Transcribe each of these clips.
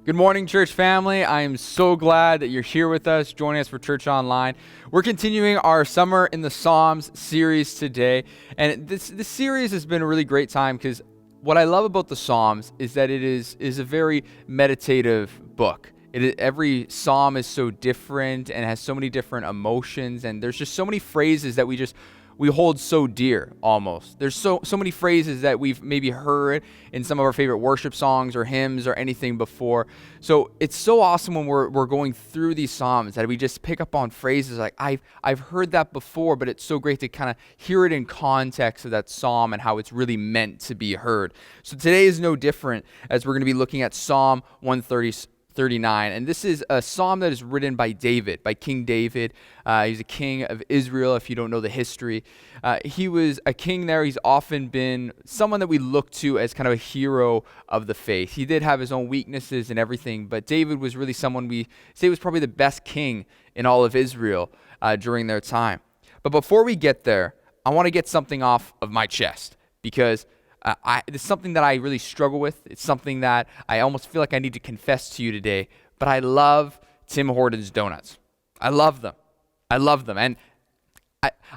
Good morning, church family. I am so glad that you're here with us, joining us for Church Online. We're continuing our Summer in the Psalms series today, and this series has been a really great time because what I love about the Psalms is that it is a very meditative book. Every psalm is so different and has so many different emotions, and there's just so many phrases that we hold so dear almost. There's so many phrases that we've maybe heard in some of our favorite worship songs or hymns or anything before. So it's so awesome when we're going through these psalms that we just pick up on phrases like I've heard that before, but it's so great to kind of hear it in context of that psalm and how it's really meant to be heard. So today is no different as we're going to be looking at Psalm 139, and this is a psalm that is written by King David. He's a king of Israel, if you don't know the history. He was a king there. He's often been someone that we look to as kind of a hero of the faith. He did have his own weaknesses and everything, but David was really someone we say was probably the best king in all of Israel during their time. But before we get there, I want to get something off of my chest because it's something that I really struggle with. It's something that I almost feel like I need to confess to you today. But I love Tim Hortons donuts. I love them. And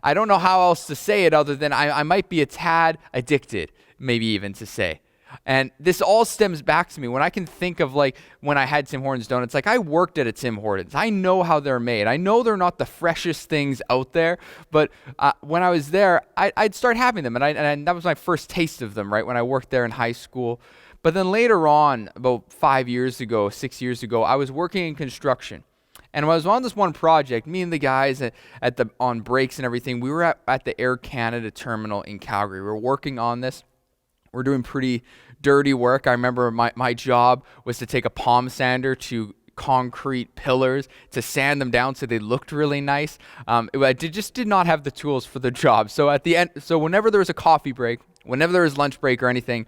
I don't know how else to say it other than I might be a tad addicted, maybe even to say. And this all stems back to me when I can think of like when I had Tim Hortons donuts. Like I worked at a Tim Hortons. I know how they're made. I know they're not the freshest things out there, but when I was there, I'd start having them, and that was my first taste of them, right, when I worked there in high school. But then later on, about 6 years ago, I was working in construction. And when I was on this one project, me and the guys on breaks and everything, we were at the Air Canada terminal in Calgary. We were working on this. We're doing pretty dirty work. I remember my job was to take a palm sander to concrete pillars to sand them down so they looked really nice. I just did not have the tools for the job. So at the end, whenever there was a coffee break, whenever there was lunch break or anything,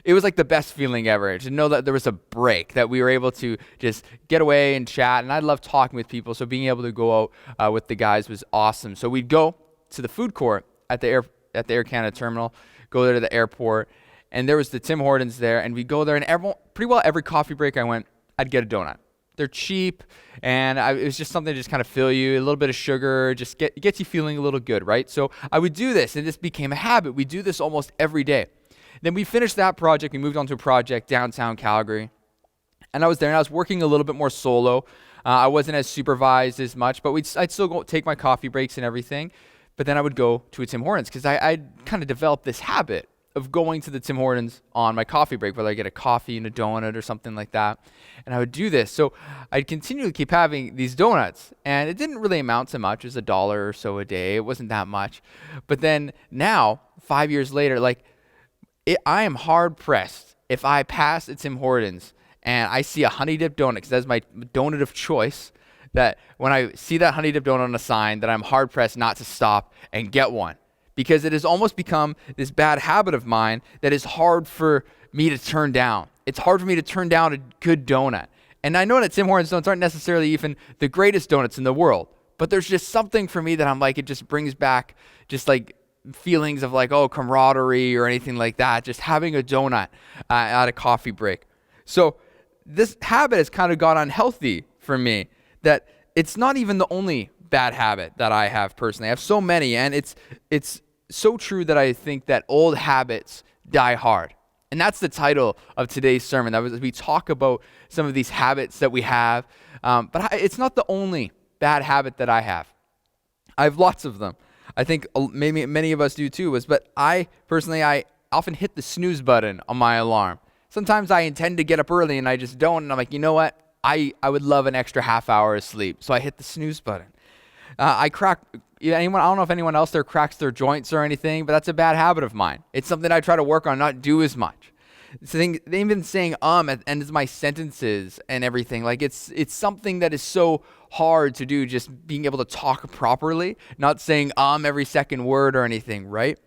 it was like the best feeling ever to know that there was a break, that we were able to just get away and chat. And I love talking with people, so being able to go out with the guys was awesome. So we'd go to the food court at the Air Canada terminal, go there to the airport, and there was the Tim Hortons there, and we'd go there, and pretty well every coffee break I went, I'd get a donut. They're cheap, and it was just something to just kind of fill you, a little bit of sugar, just gets you feeling a little good, right? So I would do this, and this became a habit. We do this almost every day. Then we finished that project. We moved on to a project downtown Calgary, and I was there, and I was working a little bit more solo. I wasn't as supervised as much, but I'd still go take my coffee breaks and everything, but then I would go to a Tim Hortons because I'd kind of developed this habit of going to the Tim Hortons on my coffee break, whether I get a coffee and a donut or something like that. And I would do this. So I'd continually keep having these donuts, and it didn't really amount to much. It was $1 or so a day. It wasn't that much. But then now, 5 years later, I am hard pressed if I pass a Tim Hortons and I see a honey dip donut, because that's my donut of choice, that when I see that honey dip donut on a sign, that I'm hard pressed not to stop and get one. Because it has almost become this bad habit of mine that is hard for me to turn down. It's hard for me to turn down a good donut. And I know that Tim Hortons donuts aren't necessarily even the greatest donuts in the world, but there's just something for me that I'm like, it just brings back just like feelings of like, oh, camaraderie or anything like that, just having a donut at a coffee break. So this habit has kind of got unhealthy for me, that it's not even the only bad habit that I have personally. I have so many, and it's so true that I think that old habits die hard. And that's the title of today's sermon. We talk about some of these habits that we have, but it's not the only bad habit that I have. I have lots of them. I think maybe many of us do too. But I often hit the snooze button on my alarm. Sometimes I intend to get up early and I just don't, and I'm like, you know what? I would love an extra half hour of sleep, so I hit the snooze button. I don't know if anyone else there cracks their joints or anything, but that's a bad habit of mine. It's something I try to work on, not do as much. They've been saying at the end of my sentences and everything. Like it's something that is so hard to do, just being able to talk properly, not saying every second word or anything, right?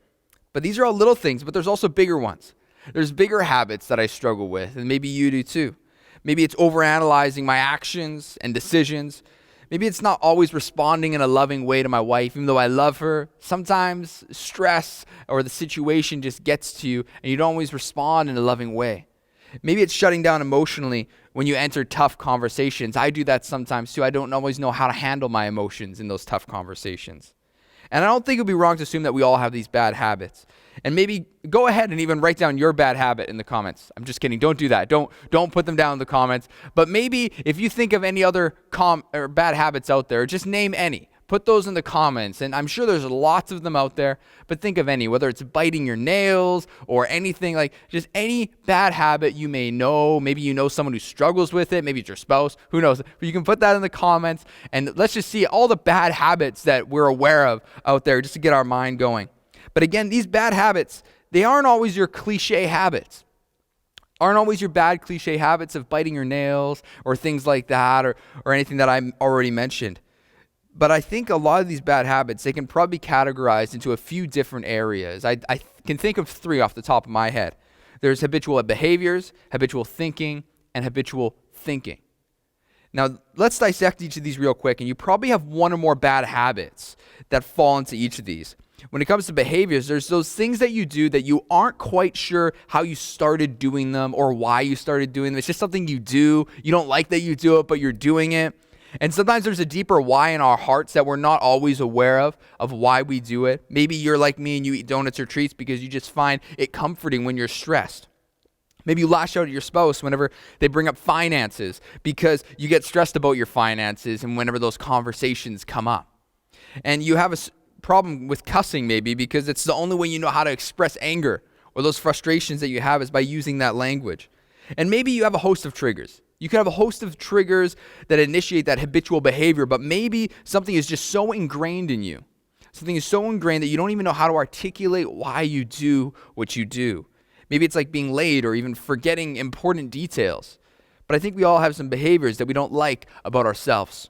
But these are all little things, but there's also bigger ones. There's bigger habits that I struggle with, and maybe you do too. Maybe it's overanalyzing my actions and decisions. Maybe it's not always responding in a loving way to my wife, even though I love her. Sometimes stress or the situation just gets to you, and you don't always respond in a loving way. Maybe it's shutting down emotionally when you enter tough conversations. I do that sometimes too. I don't always know how to handle my emotions in those tough conversations. And I don't think it would be wrong to assume that we all have these bad habits. And maybe go ahead and even write down your bad habit in the comments. I'm just kidding. Don't do that. Don't put them down in the comments. But maybe if you think of any other bad habits out there, just name any. Put those in the comments. And I'm sure there's lots of them out there. But think of any, whether it's biting your nails or anything, like just any bad habit you may know. Maybe you know someone who struggles with it. Maybe it's your spouse. Who knows? But you can put that in the comments. And let's just see all the bad habits that we're aware of out there just to get our mind going. But again, these bad habits, they aren't always your cliche habits. Aren't always your bad cliche habits of biting your nails or things like that or anything that I already mentioned. But I think a lot of these bad habits, they can probably be categorized into a few different areas. I can think of 3 off the top of my head. There's habitual behaviors, habitual thinking, and habitual thinking. Now, let's dissect each of these real quick, and you probably have one or more bad habits that fall into each of these. When it comes to behaviors, there's those things that you do that you aren't quite sure how you started doing them or why you started doing them. It's just something you do. You don't like that you do it, but you're doing it. And sometimes there's a deeper why in our hearts that we're not always aware of why we do it. Maybe you're like me and you eat donuts or treats because you just find it comforting when you're stressed. Maybe you lash out at your spouse whenever they bring up finances because you get stressed about your finances and whenever those conversations come up. And you have a problem with cussing maybe because it's the only way you know how to express anger or those frustrations that you have is by using that language. And maybe you have a host of triggers. You could have a host of triggers that initiate that habitual behavior, but maybe something is just so ingrained in you. Something is so ingrained that you don't even know how to articulate why you do what you do. Maybe it's like being late or even forgetting important details. But I think we all have some behaviors that we don't like about ourselves.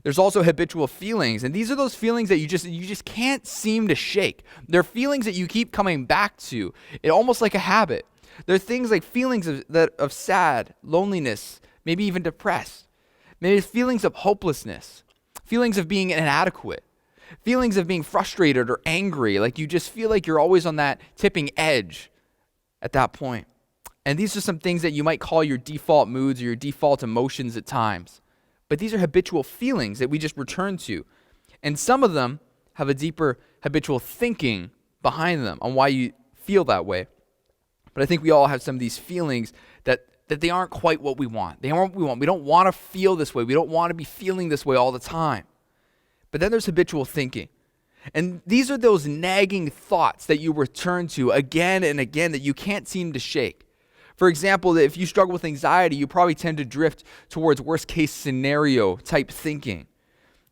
There's also habitual feelings, and these are those feelings that you just can't seem to shake. They're feelings that you keep coming back to, almost like a habit. There are things like feelings of sad, loneliness, maybe even depressed. Maybe feelings of hopelessness, feelings of being inadequate, feelings of being frustrated or angry, like you just feel like you're always on that tipping edge at that point. And these are some things that you might call your default moods or your default emotions at times. But these are habitual feelings that we just return to. And some of them have a deeper habitual thinking behind them on why you feel that way. But I think we all have some of these feelings that they aren't quite what we want. They aren't what we want. We don't want to feel this way. We don't want to be feeling this way all the time. But then there's habitual thinking. And these are those nagging thoughts that you return to again and again that you can't seem to shake. For example, if you struggle with anxiety, you probably tend to drift towards worst case scenario type thinking.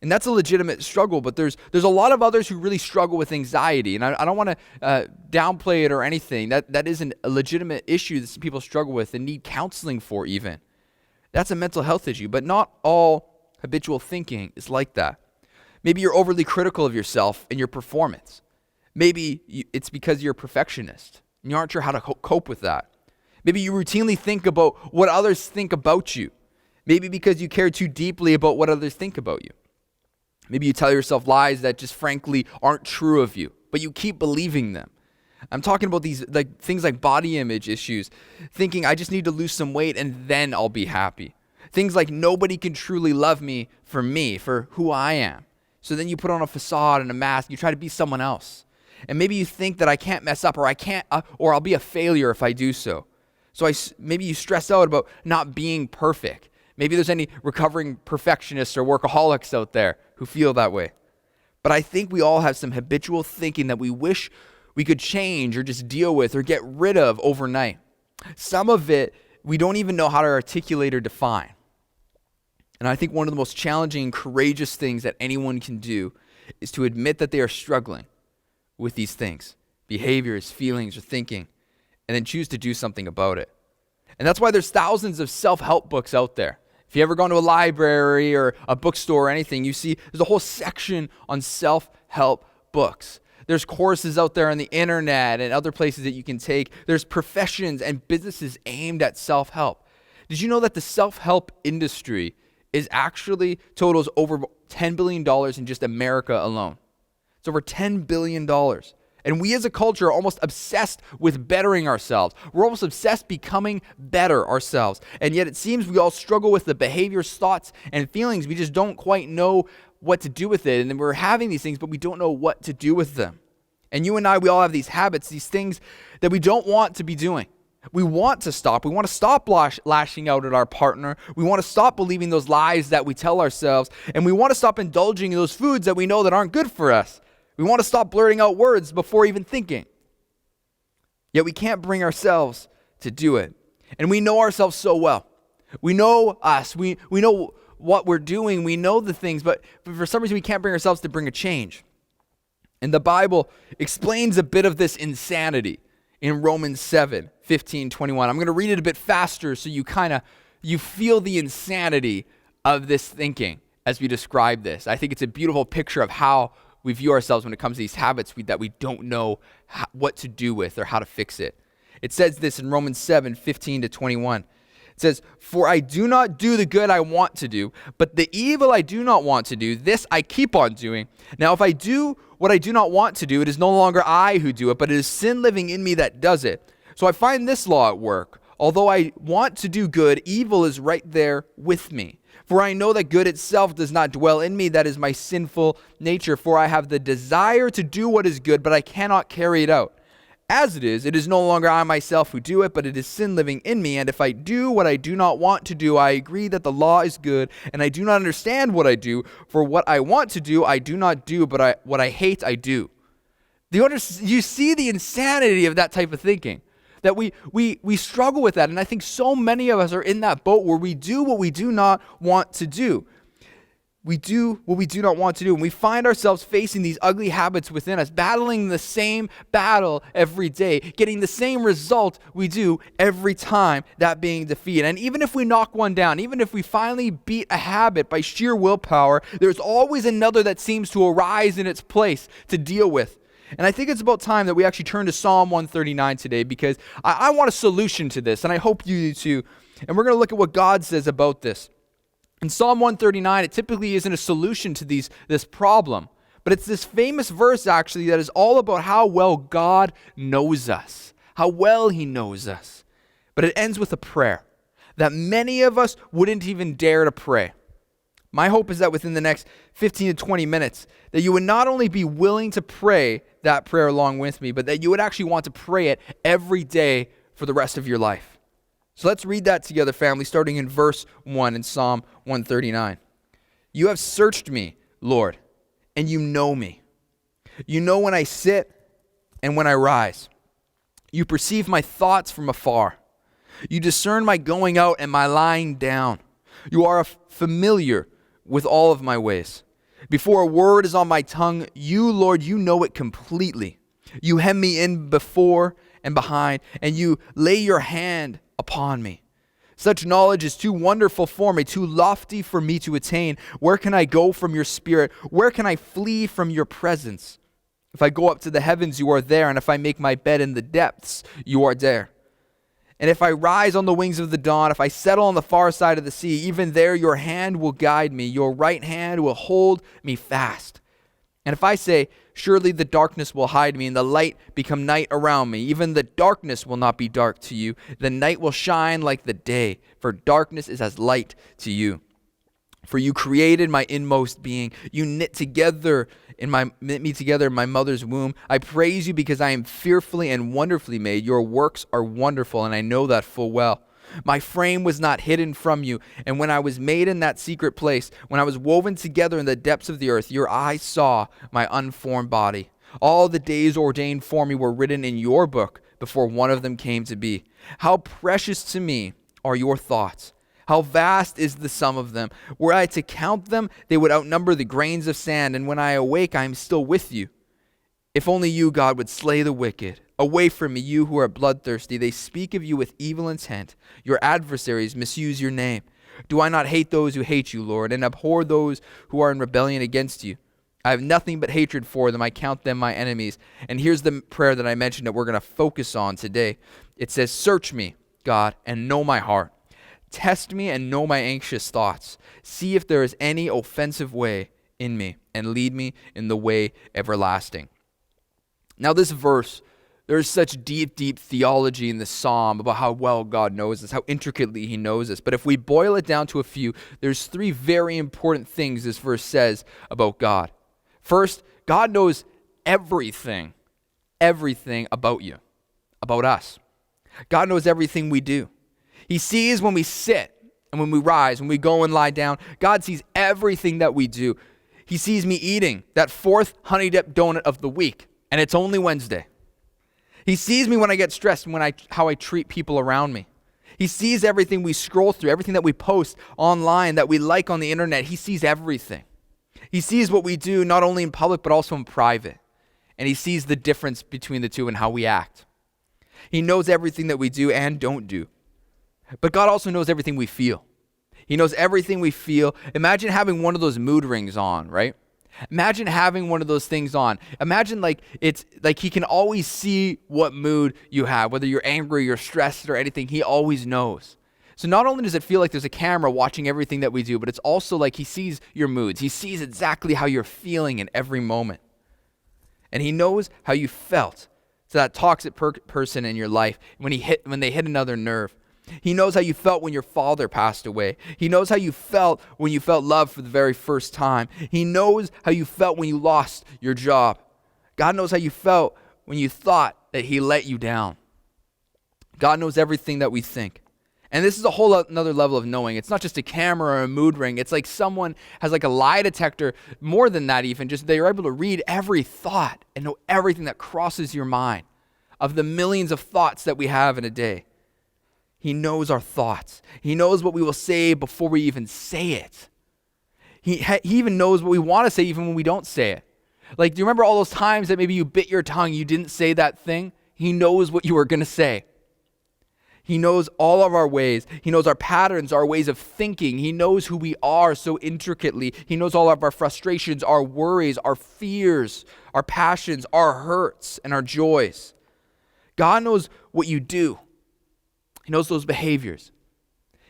And that's a legitimate struggle, but there's a lot of others who really struggle with anxiety. And I don't want to downplay it or anything. That is a legitimate issue that people struggle with and need counseling for even. That's a mental health issue, but not all habitual thinking is like that. Maybe you're overly critical of yourself and your performance. Maybe it's because you're a perfectionist and you aren't sure how to cope with that. Maybe you routinely think about what others think about you. Maybe because you care too deeply about what others think about you. Maybe you tell yourself lies that just frankly aren't true of you, but you keep believing them. I'm talking about these things like body image issues, thinking I just need to lose some weight and then I'll be happy. Things like nobody can truly love me, for who I am. So then you put on a facade and a mask, you try to be someone else. And maybe you think that I can't mess up or I'll be a failure if I do so. So maybe you stress out about not being perfect. Maybe there's any recovering perfectionists or workaholics out there who feel that way. But I think we all have some habitual thinking that we wish we could change or just deal with or get rid of overnight. Some of it we don't even know how to articulate or define. And I think one of the most challenging and courageous things that anyone can do is to admit that they are struggling with these things, behaviors, feelings, or thinking, and then choose to do something about it. And that's why there's thousands of self-help books out there. If you ever gone to a library or a bookstore or anything, you see there's a whole section on self-help books. There's courses out there on the internet and other places that you can take. There's professions and businesses aimed at self-help. Did you know that the self-help industry is actually totals over $10 billion in just America alone? It's over $10 billion. And we as a culture are almost obsessed with bettering ourselves. We're almost obsessed becoming better ourselves. And yet it seems we all struggle with the behaviors, thoughts, and feelings. We just don't quite know what to do with it. And then we're having these things, but we don't know what to do with them. And you and I, we all have these habits, these things that we don't want to be doing. We want to stop. We want to stop lashing out at our partner. We want to stop believing those lies that we tell ourselves. And we want to stop indulging in those foods that we know that aren't good for us. We want to stop blurting out words before even thinking. Yet we can't bring ourselves to do it. And we know ourselves so well. We know us. We know what we're doing. We know the things, but for some reason we can't bring ourselves to bring a change. And the Bible explains a bit of this insanity in Romans 7:15-21. I'm going to read it a bit faster so you feel the insanity of this thinking as we describe this. I think it's a beautiful picture of how we view ourselves when it comes to these habits that we don't know what to do with or how to fix it. It says this in Romans 7:15-21. It says, "For I do not do the good I want to do, but the evil I do not want to do, this I keep on doing. Now if I do what I do not want to do, it is no longer I who do it, but it is sin living in me that does it. So I find this law at work. Although I want to do good, evil is right there with me. For I know that good itself does not dwell in me, that is my sinful nature. For I have the desire to do what is good, but I cannot carry it out. As it is no longer I myself who do it, but it is sin living in me. And if I do what I do not want to do, I agree that the law is good, and I do not understand what I do. For what I want to do, I do not do, but what I hate, I do." You see the insanity of that type of thinking. That we struggle with that. And I think so many of us are in that boat where we do what we do not want to do. We do what we do not want to do. And we find ourselves facing these ugly habits within us, battling the same battle every day, getting the same result we do every time, that being defeat. And even if we knock one down, even if we finally beat a habit by sheer willpower, there's always another that seems to arise in its place to deal with. And I think it's about time that we actually turn to Psalm 139 today, because I want a solution to this, and I hope you do too. And we're going to look at what God says about this. In Psalm 139, it typically isn't a solution to this problem, but it's this famous verse actually that is all about how well God knows us, how well he knows us. But it ends with a prayer that many of us wouldn't even dare to pray. My hope is that within the next 15 to 20 minutes, that you would not only be willing to pray that prayer along with me, but that you would actually want to pray it every day for the rest of your life. So let's read that together, family, starting in verse 1 in Psalm 139. "You have searched me, Lord, and you know me. You know when I sit and when I rise. You perceive my thoughts from afar. You discern my going out and my lying down. You are familiar with all of my ways. Before a word is on my tongue, you, Lord, you know it completely. You hem me in before and behind, and you lay your hand upon me. Such knowledge is too wonderful for me, too lofty for me to attain. Where can I go from your spirit? Where can I flee from your presence? If I go up to the heavens, you are there, and if I make my bed in the depths, you are there. And if I rise on the wings of the dawn, if I settle on the far side of the sea, even there your hand will guide me. Your right hand will hold me fast. And if I say, surely the darkness will hide me and the light become night around me, even the darkness will not be dark to you. The night will shine like the day, for darkness is as light to you. For you created my inmost being. You knit me together in my mother's womb. I praise you because I am fearfully and wonderfully made. Your works are wonderful, and I know that full well. My frame was not hidden from you, and when I was made in that secret place, when I was woven together in the depths of the earth, your eyes saw my unformed body. All the days ordained for me were written in your book before one of them came to be. How precious to me are your thoughts. How vast is the sum of them. Were I to count them, they would outnumber the grains of sand. And when I awake, I am still with you. If only you, God, would slay the wicked. Away from me, you who are bloodthirsty. They speak of you with evil intent. Your adversaries misuse your name. Do I not hate those who hate you, Lord, and abhor those who are in rebellion against you? I have nothing but hatred for them. I count them my enemies. And here's the prayer that I mentioned that we're going to focus on today. It says, search me, God, and know my heart. Test me and know my anxious thoughts. See if there is any offensive way in me, and lead me in the way everlasting. Now this verse, there's such deep, deep theology in this psalm about how well God knows us, how intricately he knows us. But if we boil it down to a few, there's three very important things this verse says about God. First, God knows everything about you, about us. God knows everything we do. He sees when we sit and when we rise, when we go and lie down. God sees everything that we do. He sees me eating that fourth honey dip donut of the week, and it's only Wednesday. He sees me when I get stressed and how I treat people around me. He sees everything we scroll through, everything that we post online, that we like on the internet. He sees everything. He sees what we do not only in public but also in private. And he sees the difference between the two and how we act. He knows everything that we do and don't do. But God also knows everything we feel. He knows everything we feel. Imagine having one of those mood rings on, right? Imagine having one of those things on. Imagine it's like he can always see what mood you have, whether you're angry, you're stressed or anything. He always knows. So not only does it feel like there's a camera watching everything that we do, but it's also like he sees your moods. He sees exactly how you're feeling in every moment. And he knows how you felt to that toxic person in your life when they hit another nerve. He knows how you felt when your father passed away. He knows how you felt when you felt love for the very first time. He knows how you felt when you lost your job. God knows how you felt when you thought that he let you down. God knows everything that we think. And this is a whole another level of knowing. It's not just a camera or a mood ring. It's like someone has like a lie detector, more than that even, just they're able to read every thought and know everything that crosses your mind of the millions of thoughts that we have in a day. He knows our thoughts. He knows what we will say before we even say it. He even knows what we want to say even when we don't say it. Like, do you remember all those times that maybe you bit your tongue, you didn't say that thing? He knows what you were going to say. He knows all of our ways. He knows our patterns, our ways of thinking. He knows who we are so intricately. He knows all of our frustrations, our worries, our fears, our passions, our hurts, and our joys. God knows what you do. He knows those behaviors.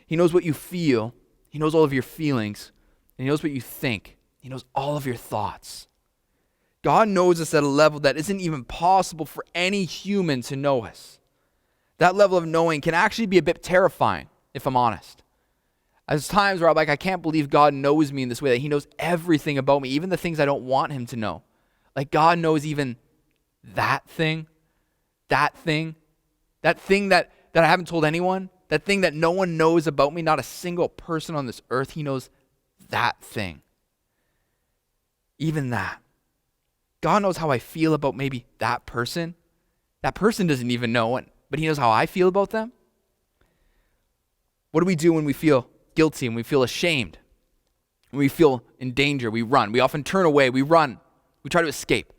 He knows what you feel. He knows all of your feelings. And he knows what you think. He knows all of your thoughts. God knows us at a level that isn't even possible for any human to know us. That level of knowing can actually be a bit terrifying, if I'm honest. There's times where I'm like, I can't believe God knows me in this way, that he knows everything about me, even the things I don't want him to know. Like God knows even that thing that I haven't told anyone, that thing that no one knows about me, not a single person on this earth. He knows that thing. Even that. God knows how I feel about maybe that person. That person doesn't even know it, but he knows how I feel about them. What do we do when we feel guilty and we feel ashamed? When we feel in danger, we run. We often turn away, we run. We try to escape.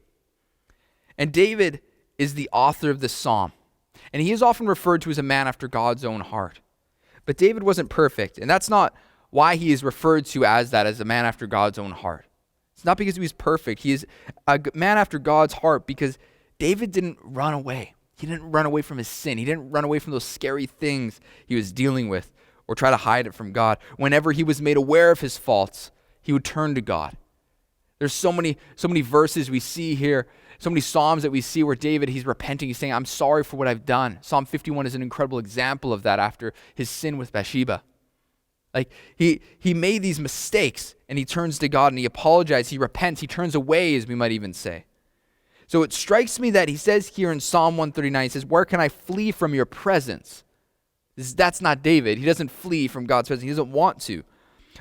And David is the author of this psalm. And he is often referred to as a man after God's own heart. But David wasn't perfect, and that's not why he is referred to as that, as a man after God's own heart. It's not because he was perfect. He is a man after God's heart because David didn't run away. He didn't run away from his sin. He didn't run away from those scary things he was dealing with or try to hide it from God. Whenever he was made aware of his faults, he would turn to God. There's so many verses we see here, so many Psalms that we see where David, he's repenting. He's saying, I'm sorry for what I've done. Psalm 51 is an incredible example of that after his sin with Bathsheba. Like he made these mistakes and he turns to God and he apologizes. He repents. He turns away, as we might even say. So it strikes me that he says here in Psalm 139, he says, where can I flee from your presence? That's not David. He doesn't flee from God's presence. He doesn't want to.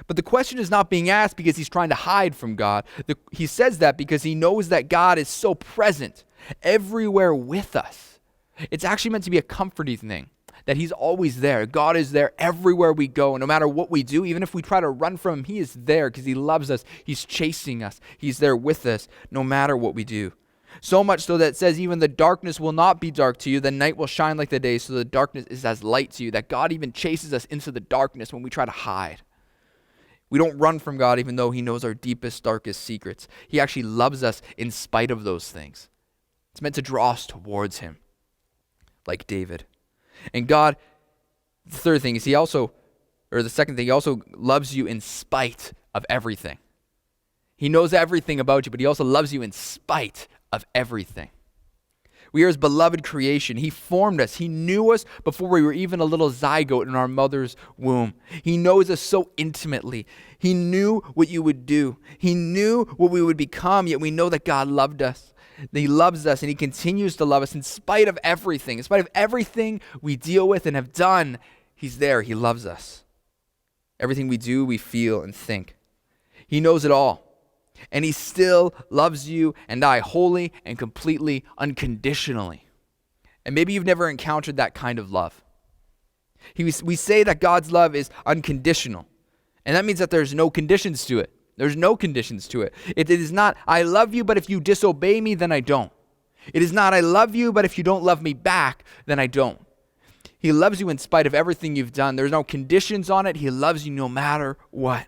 But the question is not being asked because he's trying to hide from God. He says that because he knows that God is so present everywhere with us. It's actually meant to be a comforting thing, that he's always there. God is there everywhere we go. And no matter what we do, even if we try to run from him, he is there because he loves us. He's chasing us. He's there with us no matter what we do. So much so that it says even the darkness will not be dark to you. The night will shine like the day, so the darkness is as light to you. That God even chases us into the darkness when we try to hide. We don't run from God even though he knows our deepest, darkest secrets. He actually loves us in spite of those things. It's meant to draw us towards him, like David. And God, the third thing is the second thing, he also loves you in spite of everything. He knows everything about you, but he also loves you in spite of everything. We are his beloved creation. He formed us. He knew us before we were even a little zygote in our mother's womb. He knows us so intimately. He knew what you would do. He knew what we would become, yet we know that God loved us. He loves us, and he continues to love us in spite of everything. In spite of everything we deal with and have done, he's there. He loves us. Everything we do, we feel and think. He knows it all. And he still loves you and I wholly and completely, unconditionally. And maybe you've never encountered that kind of love. We say that God's love is unconditional. And that means that there's no conditions to it. There's no conditions to it. It is not, I love you, but if you disobey me, then I don't. It is not, I love you, but if you don't love me back, then I don't. He loves you in spite of everything you've done. There's no conditions on it. He loves you no matter what.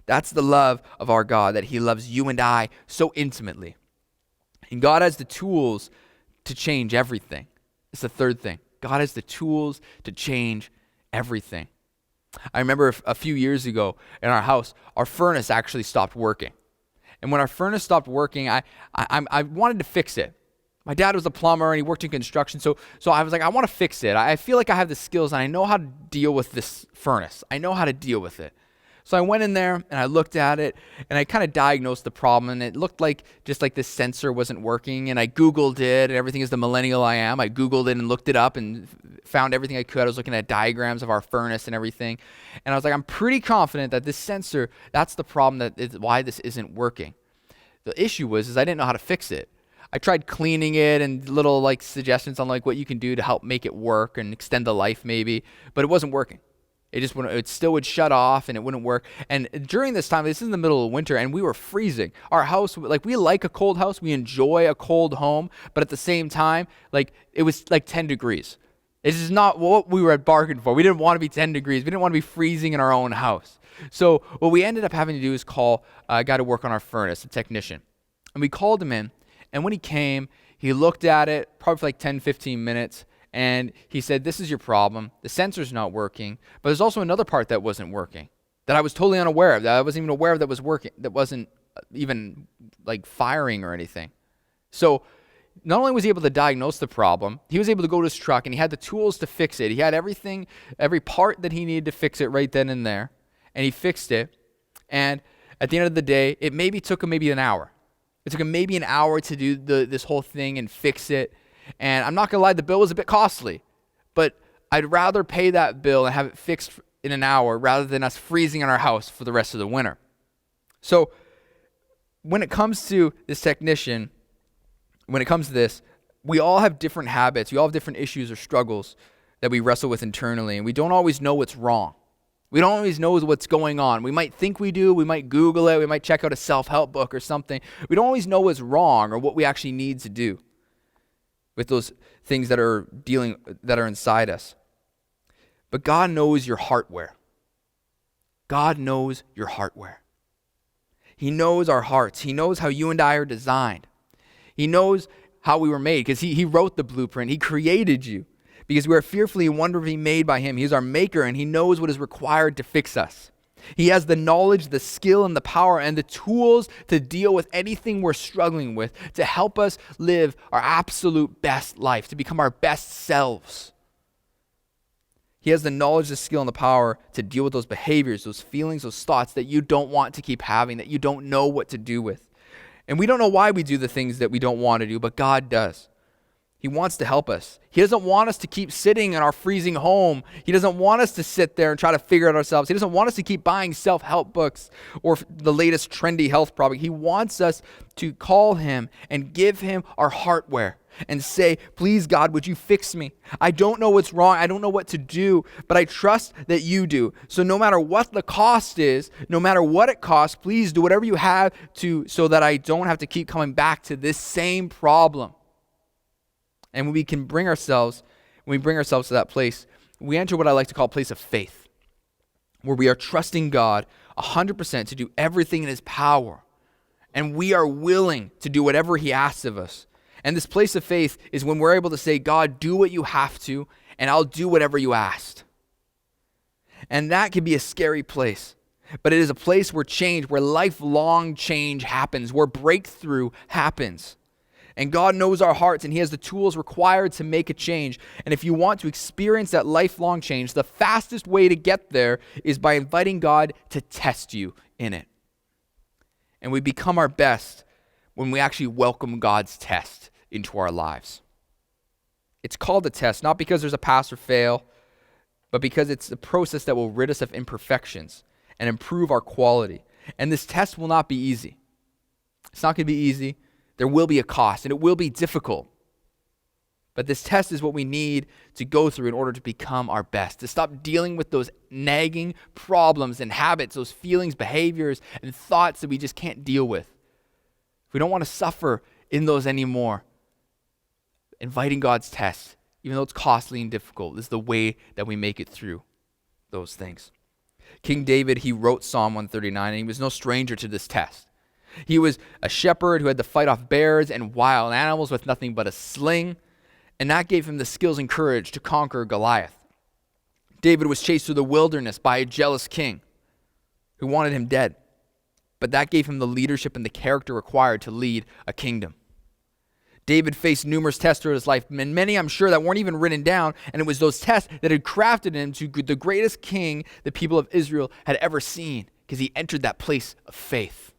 That's the love of our God, that he loves you and I so intimately. And God has the tools to change everything. It's the third thing. God has the tools to change everything. I remember a few years ago in our house, our furnace actually stopped working. And when our furnace stopped working, I wanted to fix it. My dad was a plumber and he worked in construction, so I was like, I want to fix it. I feel like I have the skills and I know how to deal with this furnace. I know how to deal with it. So I went in there and I looked at it and I kind of diagnosed the problem, and it looked like just like this sensor wasn't working, and I Googled it, and everything is the millennial I am. I Googled it and looked it up and found everything I could. I was looking at diagrams of our furnace and everything. And I was like, I'm pretty confident that this sensor, that's the problem, that is why this isn't working. The issue was I didn't know how to fix it. I tried cleaning it and little like suggestions on like what you can do to help make it work and extend the life maybe, but it wasn't working. It still would shut off and it wouldn't work. And during this time, this is in the middle of winter and we were freezing. Our house, like we like a cold house. We enjoy a cold home. But at the same time, like it was like 10 degrees. This is not what we were bargained for. We didn't want to be 10 degrees. We didn't want to be freezing in our own house. So what we ended up having to do is call a guy to work on our furnace, a technician. And we called him in. And when he came, he looked at it probably for like 10, 15 minutes. And he said, this is your problem. The sensor's not working. But there's also another part that wasn't working, that I was totally unaware of, that I wasn't even aware of that was working, that wasn't even like firing or anything. So not only was he able to diagnose the problem, he was able to go to his truck and he had the tools to fix it. He had everything, every part that he needed to fix it right then and there. And he fixed it. And at the end of the day, it maybe took him maybe an hour. It took him maybe an hour to do this whole thing and fix it. And I'm not going to lie, the bill was a bit costly, but I'd rather pay that bill and have it fixed in an hour rather than us freezing in our house for the rest of the winter. So when it comes to this technician, when it comes to this, we all have different habits. We all have different issues or struggles that we wrestle with internally, and we don't always know what's wrong. We don't always know what's going on. We might think we do. We might Google it. We might check out a self-help book or something. We don't always know what's wrong or what we actually need to do with those things that are inside us. But God knows your heartware. God knows your heartware. He knows our hearts. He knows how you and I are designed. He knows how we were made because he wrote the blueprint. He created you because we are fearfully and wonderfully made by him. He is our maker, and he knows what is required to fix us. He has the knowledge, the skill, and the power, and the tools to deal with anything we're struggling with, to help us live our absolute best life, to become our best selves. He has the knowledge, the skill, and the power to deal with those behaviors, those feelings, those thoughts that you don't want to keep having, that you don't know what to do with. And we don't know why we do the things that we don't want to do, but God does. He wants to help us. He doesn't want us to keep sitting in our freezing home. He doesn't want us to sit there and try to figure it ourselves. He doesn't want us to keep buying self-help books or the latest trendy health product. He wants us to call him and give him our heartware and say, please, God, would you fix me? I don't know what's wrong. I don't know what to do, but I trust that you do. So no matter what the cost is, no matter what it costs, please do whatever you have to so that I don't have to keep coming back to this same problem. And when we bring ourselves to that place, we enter what I like to call a place of faith, where we are trusting God 100% to do everything in his power. And we are willing to do whatever he asks of us. And this place of faith is when we're able to say, God, do what you have to, and I'll do whatever you asked. And that can be a scary place. But it is a place where lifelong change happens, where breakthrough happens. And God knows our hearts, and he has the tools required to make a change. And if you want to experience that lifelong change, the fastest way to get there is by inviting God to test you in it. And we become our best when we actually welcome God's test into our lives. It's called a test, not because there's a pass or fail, but because it's a process that will rid us of imperfections and improve our quality. And this test will not be easy. It's not going to be easy. There will be a cost, and it will be difficult. But this test is what we need to go through in order to become our best, to stop dealing with those nagging problems and habits, those feelings, behaviors, and thoughts that we just can't deal with. If we don't want to suffer in those anymore, inviting God's test, even though it's costly and difficult, is the way that we make it through those things. King David, he wrote Psalm 139, and he was no stranger to this test. He was a shepherd who had to fight off bears and wild animals with nothing but a sling, and that gave him the skills and courage to conquer Goliath. David was chased through the wilderness by a jealous king who wanted him dead, but that gave him the leadership and the character required to lead a kingdom. David faced numerous tests throughout his life, and many, I'm sure, that weren't even written down, and it was those tests that had crafted him to the greatest king the people of Israel had ever seen, because he entered that place of faith.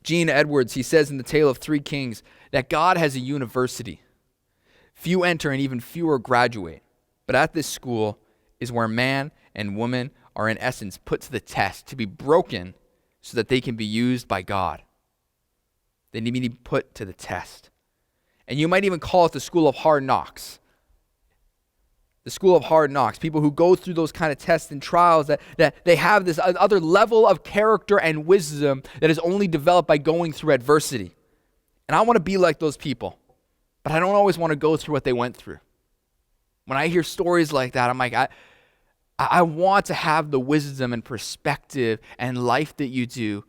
Gene Edwards, he says in The Tale of Three Kings that God has a university. Few enter and even fewer graduate. But at this school is where man and woman are in essence put to the test to be broken so that they can be used by God. They need to be put to the test. And you might even call it the school of hard knocks. The school of hard knocks, people who go through those kind of tests and trials that they have this other level of character and wisdom that is only developed by going through adversity. And I want to be like those people, but I don't always want to go through what they went through. When I hear stories like that, I'm like, I want to have the wisdom and perspective and life that you do,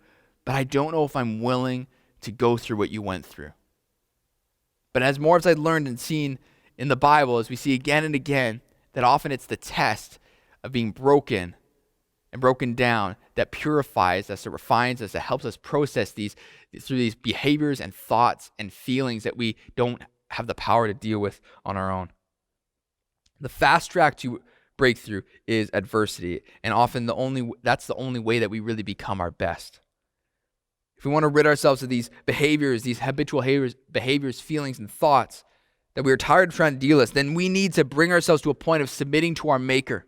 but I don't know if I'm willing to go through what you went through. But as more as I've learned and seen in the Bible, as we see again and again, that often it's the test of being broken and broken down that purifies us, that refines us, that helps us process these through these behaviors and thoughts and feelings that we don't have the power to deal with on our own. The fast track to breakthrough is adversity, and often that's the only way that we really become our best. If we want to rid ourselves of these behaviors, these habitual behaviors, feelings, and thoughts that we are tired of trying to deal with, then we need to bring ourselves to a point of submitting to our Maker,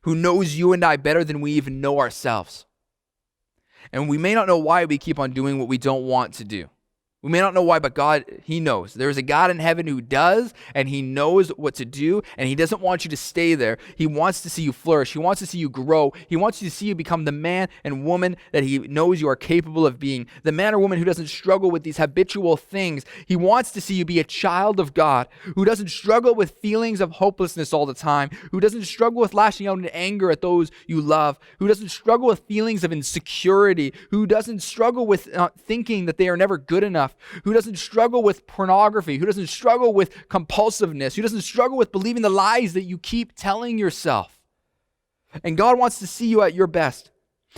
who knows you and I better than we even know ourselves. And we may not know why we keep on doing what we don't want to do. We may not know why, but God, he knows. There is a God in heaven who does, and he knows what to do, and he doesn't want you to stay there. He wants to see you flourish. He wants to see you grow. He wants you to see you become the man and woman that he knows you are capable of being, the man or woman who doesn't struggle with these habitual things. He wants to see you be a child of God, who doesn't struggle with feelings of hopelessness all the time, who doesn't struggle with lashing out in anger at those you love, who doesn't struggle with feelings of insecurity, who doesn't struggle with thinking that they are never good enough, who doesn't struggle with pornography, who doesn't struggle with compulsiveness, who doesn't struggle with believing the lies that you keep telling yourself. And God wants to see you at your best.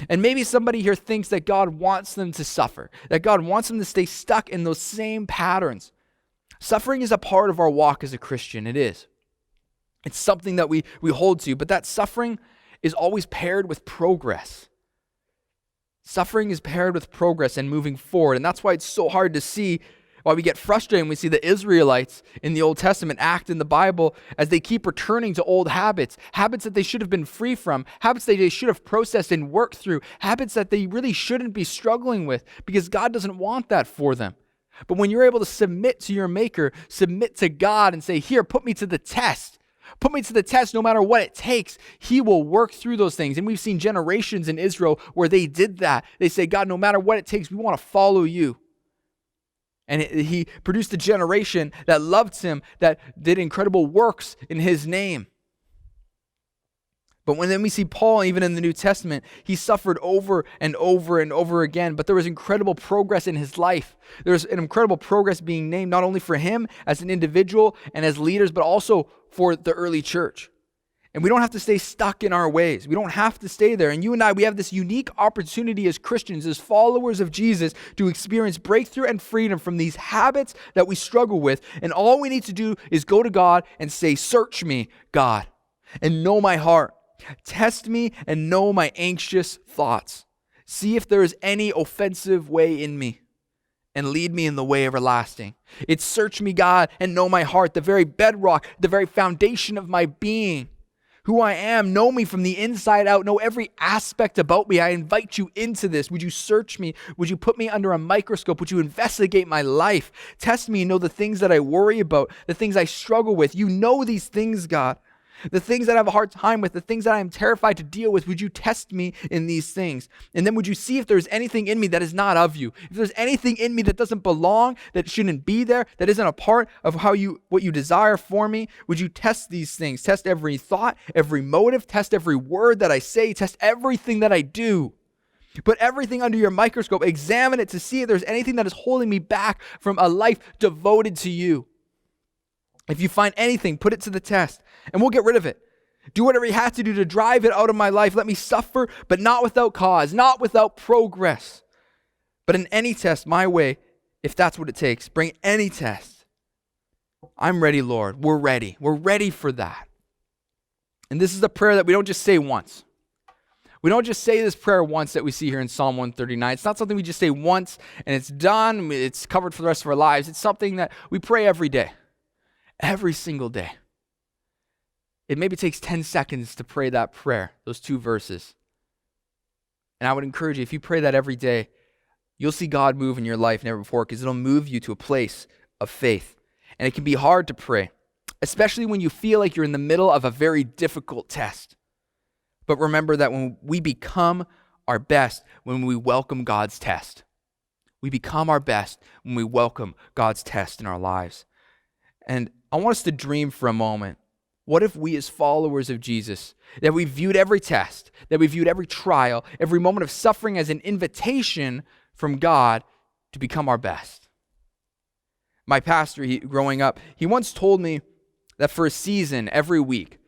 And maybe somebody here thinks that God wants them to suffer, that God wants them to stay stuck in those same patterns. Suffering is a part of our walk as a Christian. It is. It's something that we hold to, but that suffering is always paired with progress. Suffering is paired with progress and moving forward. And that's why it's so hard to see, why we get frustrated when we see the Israelites in the Old Testament act in the Bible as they keep returning to old habits that they should have been free from, habits that they should have processed and worked through, habits that they really shouldn't be struggling with, because God doesn't want that for them. But when you're able to submit to your Maker, submit to God and say, here, put me to the test. Put me to the test no matter what it takes. He will work through those things. And we've seen generations in Israel where they did that. They say, God, no matter what it takes, we want to follow you. And he produced a generation that loved him, that did incredible works in his name. But when then we see Paul, even in the New Testament, he suffered over and over and over again, but there was incredible progress in his life. There was an incredible progress being named not only for him as an individual and as leaders, but also for the early church. And we don't have to stay stuck in our ways. We don't have to stay there. And you and I, we have this unique opportunity as Christians, as followers of Jesus, to experience breakthrough and freedom from these habits that we struggle with. And all we need to do is go to God and say, search me, God, and know my heart. Test me and know my anxious thoughts. See if there is any offensive way in me, and lead me in the way everlasting. It's search me, God, and know my heart, the very bedrock, the very foundation of my being. Who I am, know me from the inside out, know every aspect about me. I invite you into this. Would you search me? Would you put me under a microscope? Would you investigate my life? Test me and know the things that I worry about, the things I struggle with. You know these things, God. The things that I have a hard time with, the things that I am terrified to deal with, would you test me in these things? And then would you see if there's anything in me that is not of you? If there's anything in me that doesn't belong, that shouldn't be there, that isn't a part of what you desire for me, would you test these things? Test every thought, every motive, test every word that I say, test everything that I do. Put everything under your microscope, examine it to see if there's anything that is holding me back from a life devoted to you. If you find anything, put it to the test, and we'll get rid of it. Do whatever you have to do to drive it out of my life. Let me suffer, but not without cause, not without progress. But in any test, my way, if that's what it takes, bring any test. I'm ready, Lord. We're ready. We're ready for that. And this is a prayer that we don't just say once. We don't just say this prayer once that we see here in Psalm 139. It's not something we just say once and it's done. It's covered for the rest of our lives. It's something that we pray every day. Every single day. It maybe takes 10 seconds to pray that prayer, those 2 verses. And I would encourage you, if you pray that every day, you'll see God move in your life never before, because it'll move you to a place of faith. And it can be hard to pray, especially when you feel like you're in the middle of a very difficult test. But remember that when we become our best, when we welcome God's test. We become our best when we welcome God's test in our lives. And I want us to dream for a moment. What if we as followers of Jesus, that we viewed every test, that we viewed every trial, every moment of suffering as an invitation from God to become our best? My pastor, growing up, he once told me that for a season, every week,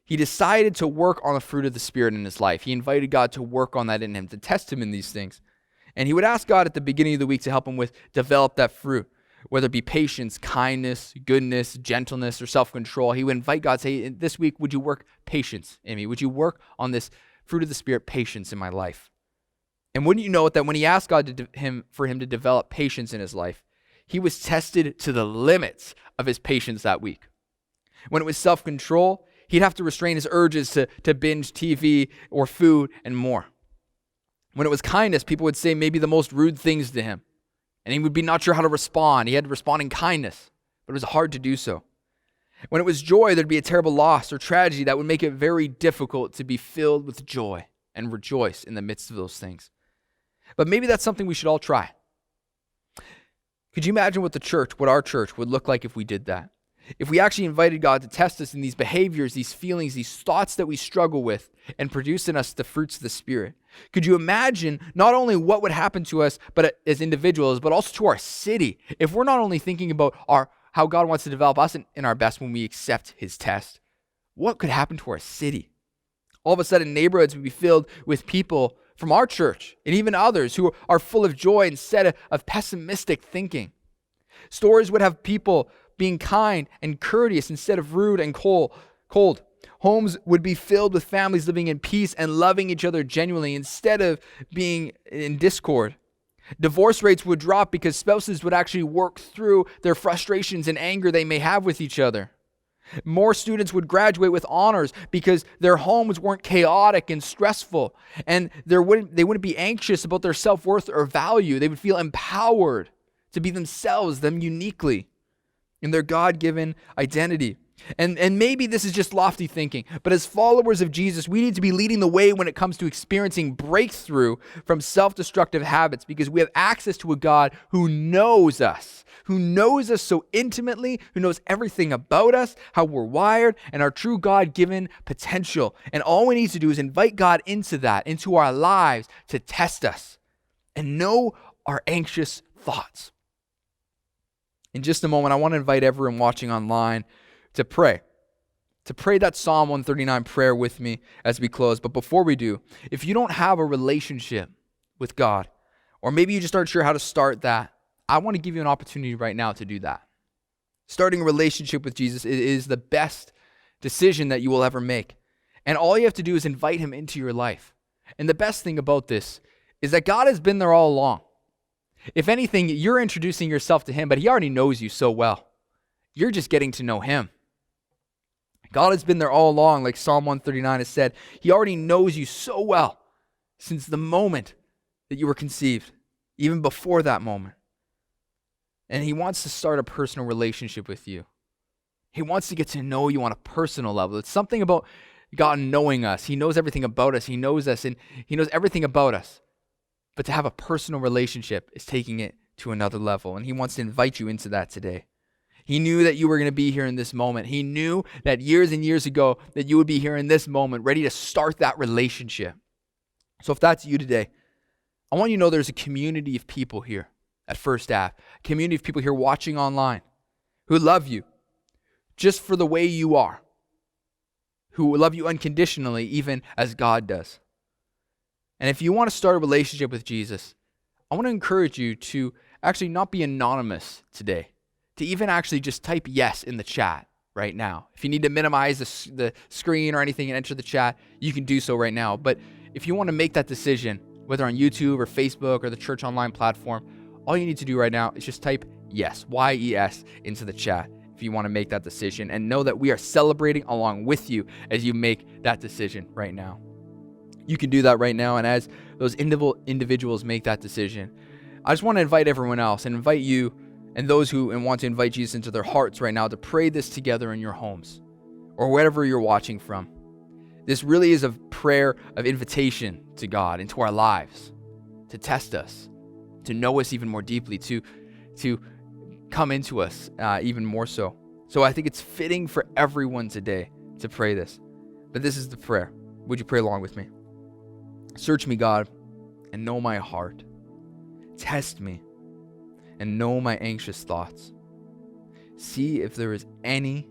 he decided to work on the fruit of the Spirit in his life. He invited God to work on that in him, to test him in these things. And he would ask God at the beginning of the week to help him develop that fruit. Whether it be patience, kindness, goodness, gentleness, or self-control. He would invite God, say, this week, would you work patience in me? Would you work on this fruit of the Spirit, patience in my life? And wouldn't you know it that when he asked God for him to develop patience in his life, he was tested to the limits of his patience that week. When it was self-control, he'd have to restrain his urges to binge TV or food and more. When it was kindness, people would say maybe the most rude things to him. And he would be not sure how to respond. He had to respond in kindness, but it was hard to do so. When it was joy, there'd be a terrible loss or tragedy that would make it very difficult to be filled with joy and rejoice in the midst of those things. But maybe that's something we should all try. Could you imagine what our church would look like if we did that? If we actually invited God to test us in these behaviors, these feelings, these thoughts that we struggle with, and produce in us the fruits of the Spirit. Could you imagine not only what would happen to us but as individuals, but also to our city, if we're not only thinking about how God wants to develop us in our best when we accept his test? What could happen to our city? All of a sudden, neighborhoods would be filled with people from our church and even others who are full of joy instead of pessimistic thinking. Stores would have people being kind and courteous instead of rude and cold. Homes would be filled with families living in peace and loving each other genuinely instead of being in discord. Divorce rates would drop because spouses would actually work through their frustrations and anger they may have with each other. More students would graduate with honors because their homes weren't chaotic and stressful, and they wouldn't be anxious about their self-worth or value. They would feel empowered to be themselves, them uniquely, in their God-given identity. And maybe this is just lofty thinking, but as followers of Jesus, we need to be leading the way when it comes to experiencing breakthrough from self-destructive habits, because we have access to a God who knows us so intimately, who knows everything about us, how we're wired, and our true God-given potential. And all we need to do is invite God into our lives, to test us and know our anxious thoughts. In just a moment, I want to invite everyone watching online to pray. to pray that Psalm 139 prayer with me as we close. But before we do, if you don't have a relationship with God, or maybe you just aren't sure how to start that, I want to give you an opportunity right now to do that. Starting a relationship with Jesus is the best decision that you will ever make. And all you have to do is invite him into your life. And the best thing about this is that God has been there all along. If anything, you're introducing yourself to him, but he already knows you so well. You're just getting to know him. God has been there all along, like Psalm 139 has said. He already knows you so well since the moment that you were conceived, even before that moment. And he wants to start a personal relationship with you. He wants to get to know you on a personal level. It's something about God knowing us. He knows everything about us. He knows us, and he knows everything about us. But to have a personal relationship is taking it to another level, and he wants to invite you into that today. He knew that you were going to be here in this moment. He knew that years and years ago that you would be here in this moment, ready to start that relationship. So if that's you today, I want you to know there's a community of people here at First Ave, a community of people here watching online who love you just for the way you are, who love you unconditionally, even as God does. And if you want to start a relationship with Jesus, I want to encourage you to actually not be anonymous today, to even actually just type yes in the chat right now. If you need to minimize the screen or anything and enter the chat, you can do so right now. But if you want to make that decision, whether on YouTube or Facebook or the church online platform, all you need to do right now is just type yes, Y-E-S, into the chat if you want to make that decision, and know that we are celebrating along with you as you make that decision right now. You can do that right now, and as those individuals make that decision, I just want to invite everyone else and invite you and those who want to invite Jesus into their hearts right now to pray this together in your homes or wherever you're watching from. This really is a prayer of invitation to God into our lives, to test us, to know us even more deeply, to come into us even more so. So I think it's fitting for everyone today to pray this. But this is the prayer. Would you pray along with me? Search me, God, and know my heart. Test me and know my anxious thoughts. See if there is any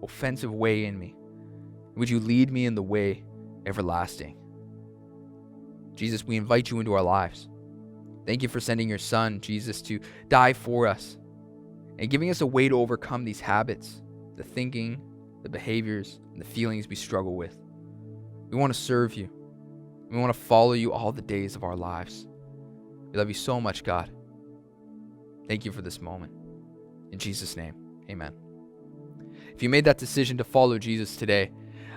offensive way in me. Would you lead me in the way everlasting? Jesus, we invite you into our lives. Thank you for sending your son, Jesus, to die for us and giving us a way to overcome these habits, the thinking, the behaviors, and the feelings we struggle with. We want to serve you. We want to follow you all the days of our lives. We love you so much, God. Thank you for this moment. In Jesus' name, amen. If you made that decision to follow Jesus today,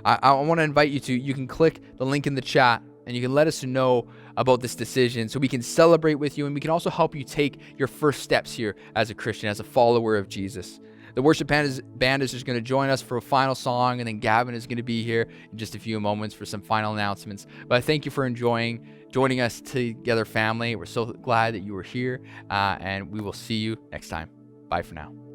I want to invite you to, you can click the link in the chat and you can let us know about this decision so we can celebrate with you, and we can also help you take your first steps here as a Christian, as a follower of Jesus. The worship band is just going to join us for a final song, and then Gavin is going to be here in just a few moments for some final announcements. But I thank you for joining us together, family. We're so glad that you were here, and we will see you next time. Bye for now.